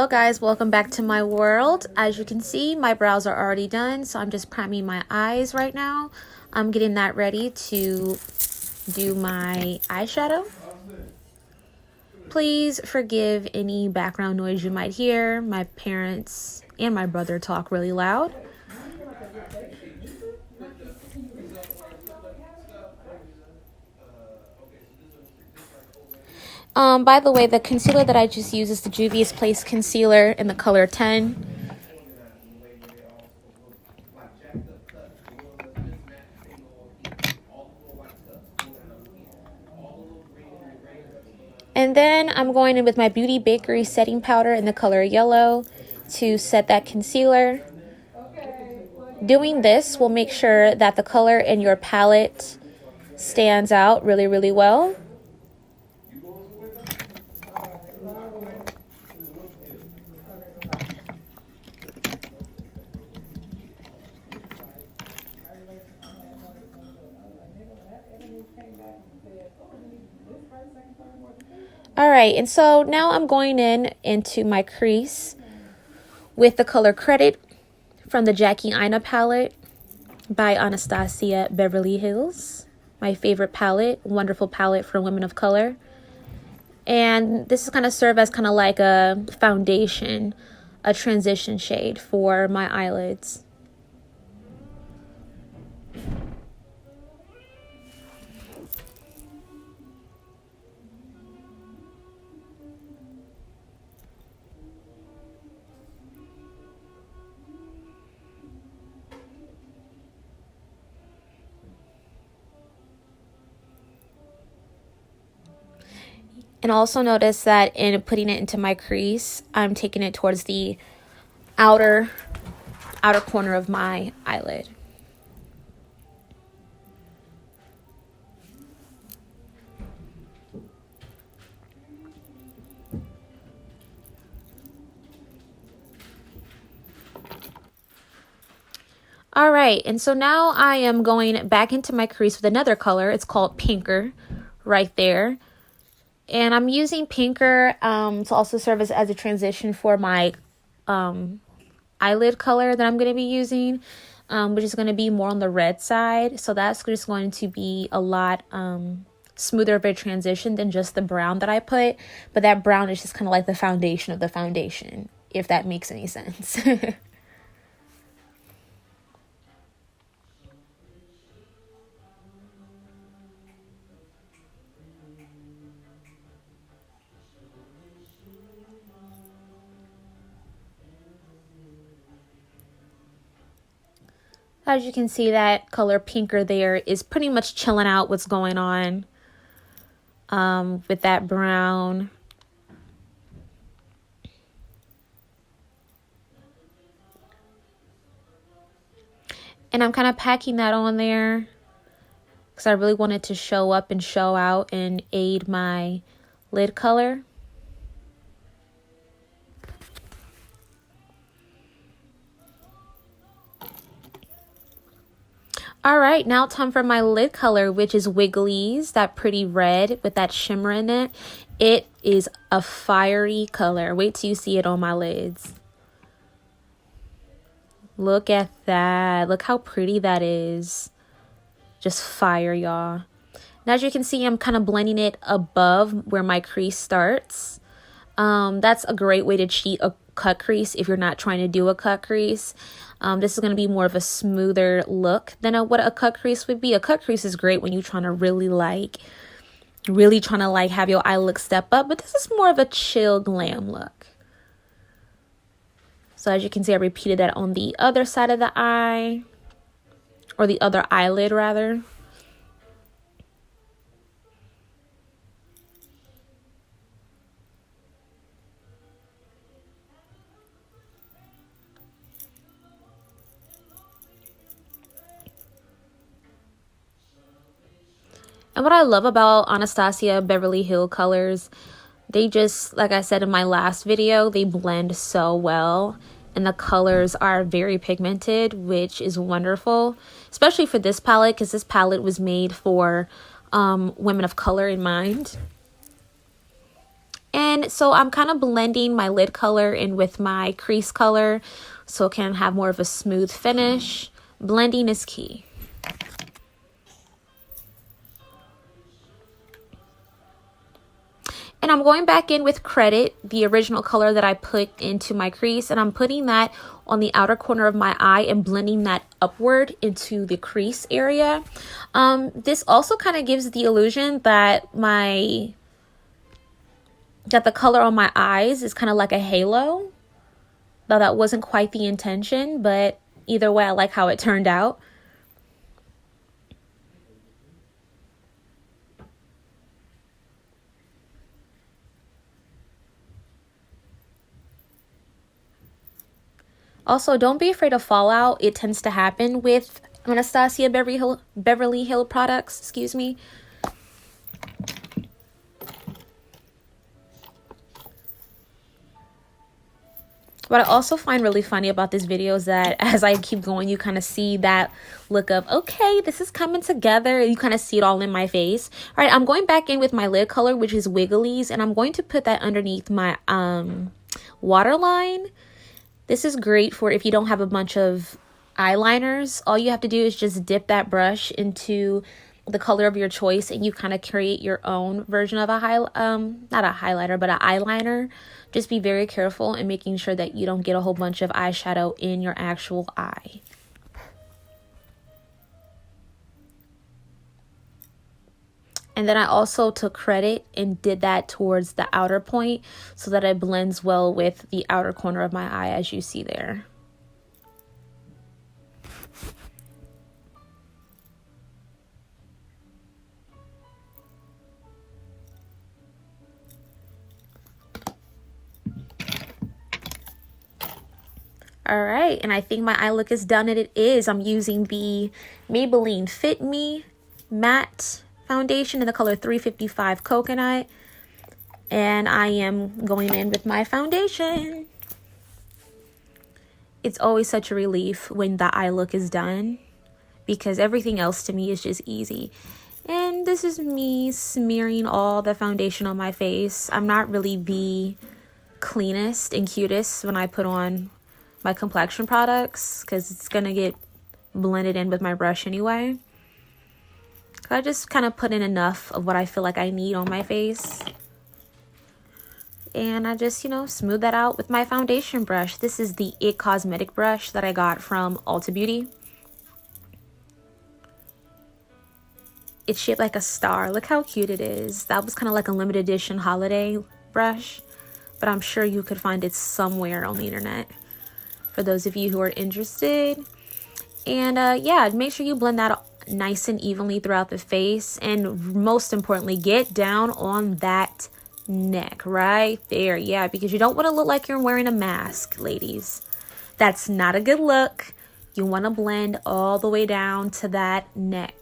Hello guys, welcome back to my world. As you can see, my brows are already done, so I'm just priming my eyes right now. I'm getting that ready to do my eyeshadow. Please forgive any background noise you might hear. My parents and my brother talk really loud. By the way, the concealer that I just used is the Juvia's Place concealer in the color 10. And then I'm going in with my Beauty Bakery setting powder in the color yellow to set that concealer. Doing this will make sure that the color in your palette stands out really, really well. Alright, and so now I'm going into my crease with the color Credit from the Aina palette by Anastasia Beverly Hills. My favorite palette, wonderful palette for women of color. And this is kind of serve as kind of like a foundation, a transition shade for my eyelids. And also notice that in putting it into my crease, I'm taking it towards the outer corner of my eyelid. All right, and so now I am going back into my crease with another color. It's called Pinker right there. And I'm using Pinker to also serve as a transition for my eyelid color that I'm going to be using, which is going to be more on the red side. So that's just going to be a lot smoother of a transition than just the brown that I put. But that brown is just kind of like the foundation of the foundation, if that makes any sense. As you can see, that color Pinker there is pretty much chilling out what's going on with that brown. And I'm kind of packing that on there because I really wanted to show up and show out and aid my lid color. All right, now time for my lid color, which is Wiggly's, that pretty red with that shimmer in it. It is a fiery color. Wait till you see it on my lids. Look at that. Look how pretty that is. Just fire, y'all. Now, as you can see, I'm kind of blending it above where my crease starts. That's a great way to cheat a cut crease if you're not trying to do a cut crease. This is going to be more of a smoother look than what a cut crease would be. A cut crease is great when you're trying to really have your eye look step up, but this is more of a chill glam look. So as you can see, I repeated that on the other side of the eye, or the other eyelid rather. And what I love about Anastasia Beverly Hills colors, they just, like I said in my last video, they blend so well. And the colors are very pigmented, which is wonderful. Especially for this palette, because this palette was made for women of color in mind. And so I'm kind of blending my lid color in with my crease color so it can have more of a smooth finish. Blending is key. And I'm going back in with Credit, the original color that I put into my crease, and I'm putting that on the outer corner of my eye and blending that upward into the crease area. This also kind of gives the illusion that the color on my eyes is kind of like a halo. Though that wasn't quite the intention, but either way, I like how it turned out. Also, don't be afraid of fallout. It tends to happen with Anastasia Beverly Hill products, excuse me. What I also find really funny about this video is that as I keep going, you kind of see that look of, okay, this is coming together. You kind of see it all in my face. All right, I'm going back in with my lid color, which is Wigglies, and I'm going to put that underneath my waterline. This is great for if you don't have a bunch of eyeliners. All you have to do is just dip that brush into the color of your choice, and you kind of create your own version of a not a highlighter, but an eyeliner. Just be very careful in making sure that you don't get a whole bunch of eyeshadow in your actual eye. And then I also took Credit and did that towards the outer point so that it blends well with the outer corner of my eye, as you see there. All right, and I think my eye look is done, and it is. I'm using the Maybelline Fit Me Matte Foundation in the color 355 Coconut, and I am going in with my foundation. It's always such a relief when the eye look is done because everything else to me is just easy. And this is me smearing all the foundation on my face. I'm not really the cleanest and cutest when I put on my complexion products because it's gonna get blended in with my brush anyway. So I just kind of put in enough of what I feel like I need on my face, and I just, smooth that out with my foundation brush. This is the It Cosmetic brush that I got from Ulta Beauty. It's shaped like a star. Look how cute it is. That was kind of like a limited edition holiday brush, but I'm sure you could find it somewhere on the internet for those of you who are interested. And yeah, make sure you blend that nice and evenly throughout the face, and most importantly, get down on that neck right there. Yeah, because you don't want to look like you're wearing a mask, ladies. That's not a good look. You want to blend all the way down to that neck.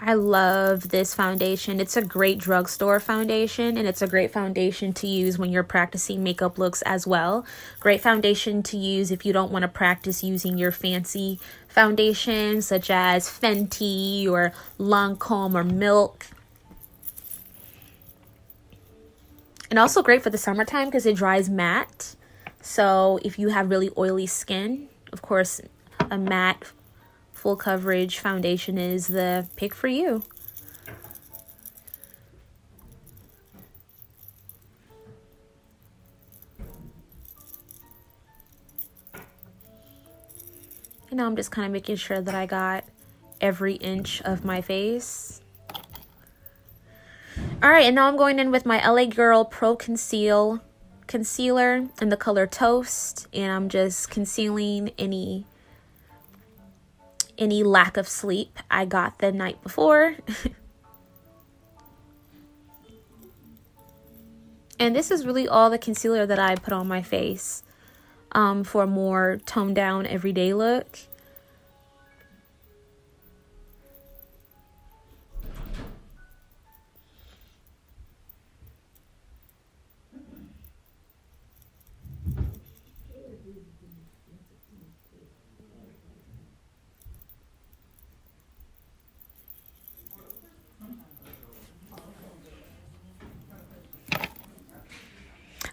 I love this foundation. It's a great drugstore foundation, and it's a great foundation to use when you're practicing makeup looks as well. Great foundation to use if you don't want to practice using your fancy foundations such as Fenty or Lancome or Milk. And also great for the summertime because it dries matte. So if you have really oily skin, of course, a matte full coverage foundation is the pick for you. And now I'm just kind of making sure that I got every inch of my face. All right, and now I'm going in with my LA Girl Pro Concealer in the color Toast, and I'm just concealing any lack of sleep I got the night before. And this is really all the concealer that I put on my face for a more toned down everyday look.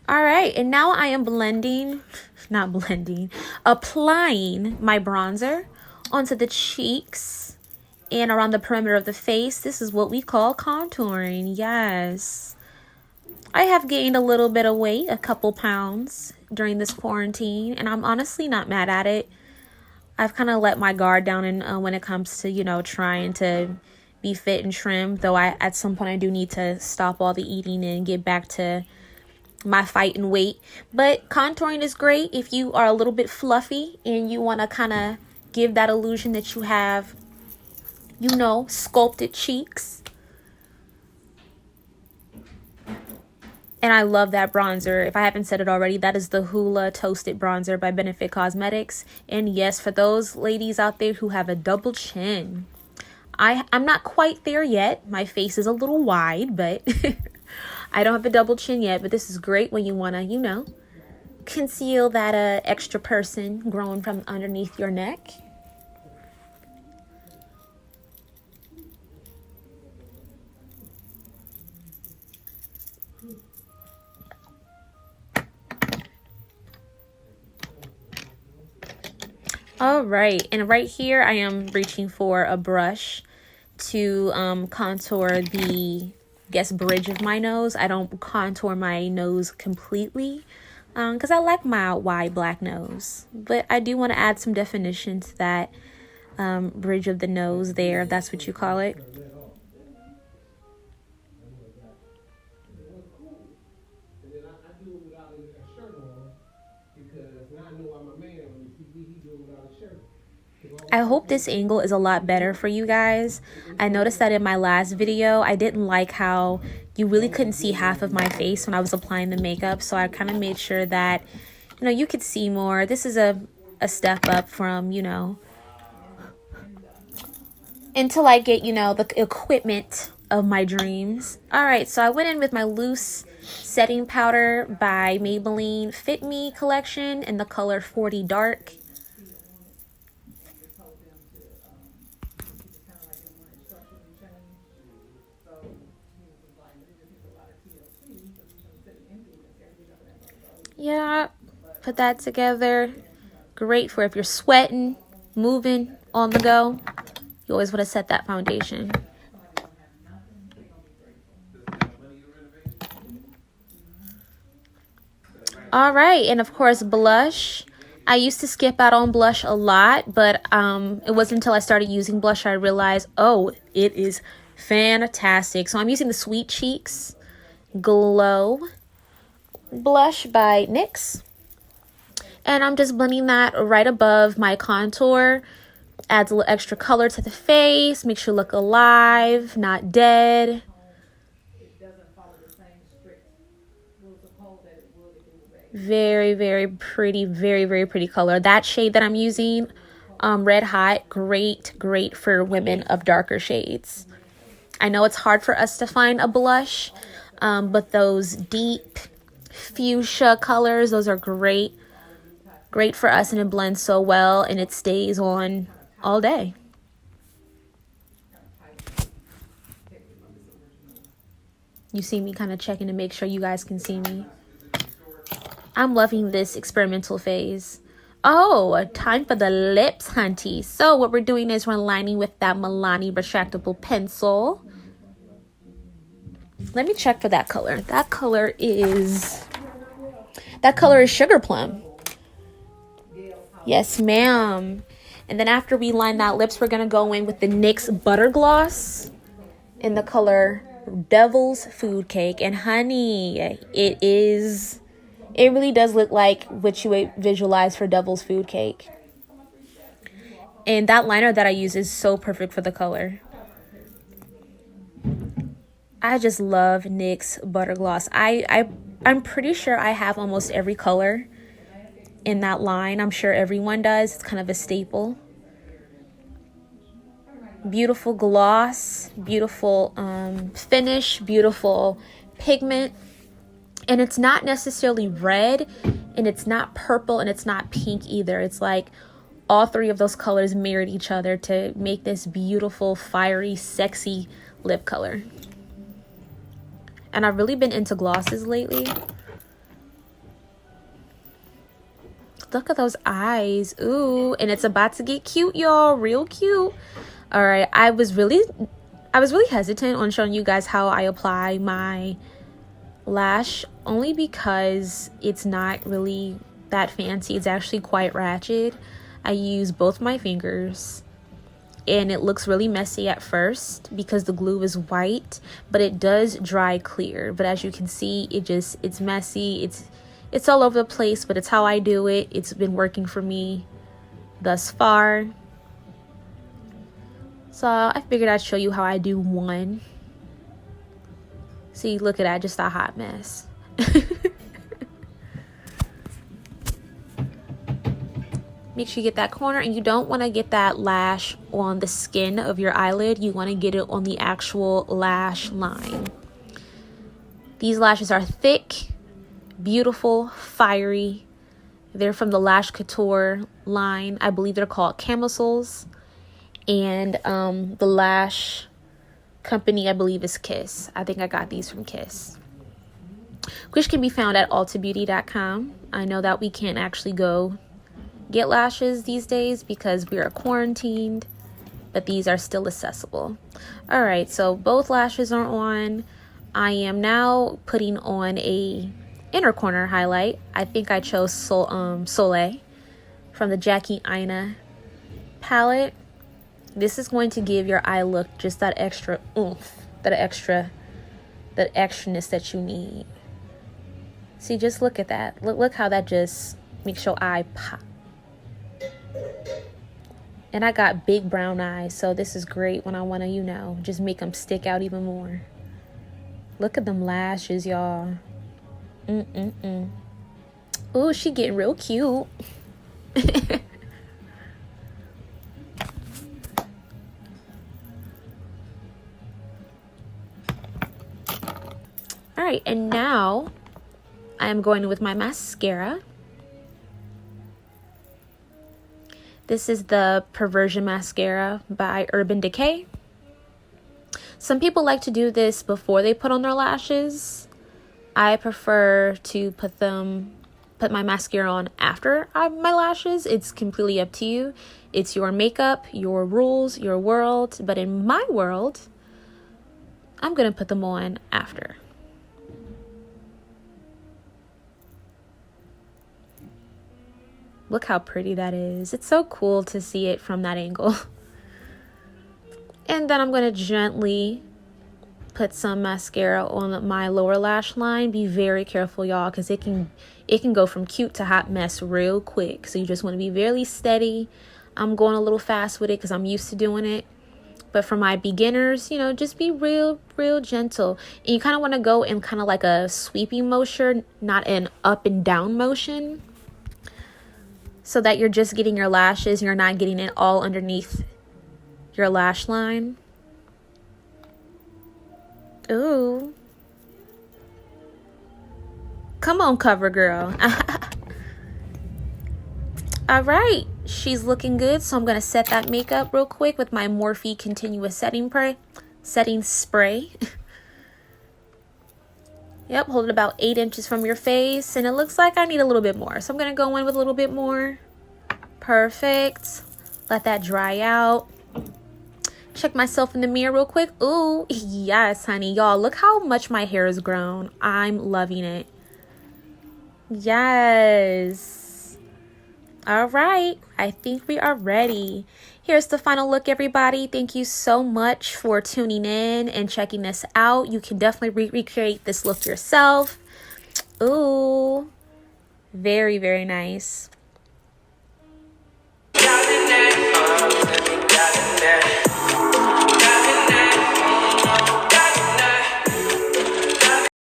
All right, and now I am applying my bronzer onto the cheeks and around the perimeter of the face. This is what we call contouring. Yes. I have gained a little bit of weight, a couple pounds during this quarantine, and I'm honestly not mad at it. I've kind of let my guard down when it comes to, you know, trying to be fit and trim, though at some point I do need to stop all the eating and get back to my fighting weight. But contouring is great if you are a little bit fluffy and you want to kind of give that illusion that you have, you know, sculpted cheeks. And I love that bronzer. If I haven't said it already, that is the Hoola Toasted Bronzer by Benefit Cosmetics. And yes, for those ladies out there who have a double chin, I'm not quite there yet. My face is a little wide, but I don't have a double chin yet. But this is great when you want to, you know, conceal that extra person growing from underneath your neck. All right, and right here I am reaching for a brush to contour the bridge of my nose. I don't contour my nose completely because I like my wide black nose, but I do want to add some definition to that bridge of the nose there, if that's what you call it. I hope this angle is a lot better for you guys. I noticed that in my last video, I didn't like how you really couldn't see half of my face when I was applying the makeup. So I kind of made sure that, you know, you could see more. This is a step up from, you know, until I get, you know, the equipment of my dreams. All right, so I went in with my loose setting powder by Maybelline Fit Me collection in the color 40 Dark. Yeah, put that together. Great for if you're sweating, moving, on the go. You always want to set that foundation. All right, and of course, blush. I used to skip out on blush a lot, but it wasn't until I started using blush I realized, oh, it is fantastic. So I'm using the Sweet Cheeks Glow blush by NYX, and I'm just blending that right above my contour. Adds a little extra color to the face, makes you look alive, not dead. Very, very pretty, very, very pretty color. That shade that I'm using, Red Hot, great for women of darker shades. I know it's hard for us to find a blush, but those deep fuchsia colors, those are great for us, and it blends so well and it stays on all day. You see me kind of checking to make sure you guys can see me. I'm loving this experimental phase. Oh, time for the lips, hunty. So what we're doing is we're lining with that Milani retractable pencil. Let me check for that color. That color is Sugar Plum. Yes, ma'am. And then after we line that lips, we're going to go in with the NYX Butter Gloss in the color Devil's Food Cake. And honey, it really does look like what you visualize for Devil's Food Cake. And that liner that I use is so perfect for the color. I just love NYX Butter Gloss. I'm pretty sure I have almost every color in that line. I'm sure everyone does. It's kind of a staple. Beautiful gloss, beautiful finish, beautiful pigment. And it's not necessarily red, and it's not purple, and it's not pink either. It's like all three of those colors mirrored each other to make this beautiful, fiery, sexy lip color. And I've really been into glosses lately. Look at those eyes. Ooh, and it's about to get cute, y'all. Real cute. All right, I was really hesitant on showing you guys how I apply my lash, only because it's not really that fancy. It's actually quite ratchet. I use both my fingers, and it looks really messy at first because the glue is white, but it does dry clear. But as you can see, it's messy. It's all over the place, but it's how I do it. It's been working for me thus far. So I figured I'd show you how I do one. See, look at that, just a hot mess. Make sure you get that corner, and you don't want to get that lash on the skin of your eyelid. You want to get it on the actual lash line. These lashes are thick, beautiful, fiery. They're from the Lash Couture line. I believe they're called camisoles. And the lash company, I believe, is Kiss. I think I got these from Kiss, which can be found at ultabeauty.com. I know that we can't actually go get lashes these days because we are quarantined, but these are still accessible. All right, so both lashes are on. I am now putting on a inner corner highlight. I think I chose Soleil from the Jackie Aina palette. This is going to give your eye look just that extra oomph, that extraness that you need. See, just look at that. Look how that just makes your eye pop. And I got big brown eyes, so this is great when I want to, you know, just make them stick out even more. Look at them lashes, y'all. Ooh, she getting real cute. All right, and now I am going with my mascara. This is the Perversion Mascara by Urban Decay. Some people like to do this before they put on their lashes. I prefer to put my mascara on after my lashes. It's completely up to you. It's your makeup, your rules, your world. But in my world, I'm going to put them on after. Look how pretty that is. It's so cool to see it from that angle. And then I'm going to gently put some mascara on my lower lash line. Be very careful, y'all, because it can go from cute to hot mess real quick. So you just want to be very steady. I'm going a little fast with it because I'm used to doing it. But for my beginners, you know, just be real gentle. And you kind of want to go in kind of like a sweeping motion, not an up and down motion, so that you're just getting your lashes. You're not getting it all underneath your lash line. Ooh. Come on, cover girl. All right. She's looking good. So I'm going to set that makeup real quick with my Morphe Continuous Setting Spray. Yep, hold it about 8 inches from your face. And it looks like I need a little bit more. So I'm going to go in with a little bit more. Perfect. Let that dry out. Check myself in the mirror real quick. Ooh, yes, honey. Y'all, look how much my hair has grown. I'm loving it. Yes. All right. I think we are ready. Here's the final look, everybody. Thank you so much for tuning in and checking this out. You can definitely recreate this look yourself. Ooh, very nice.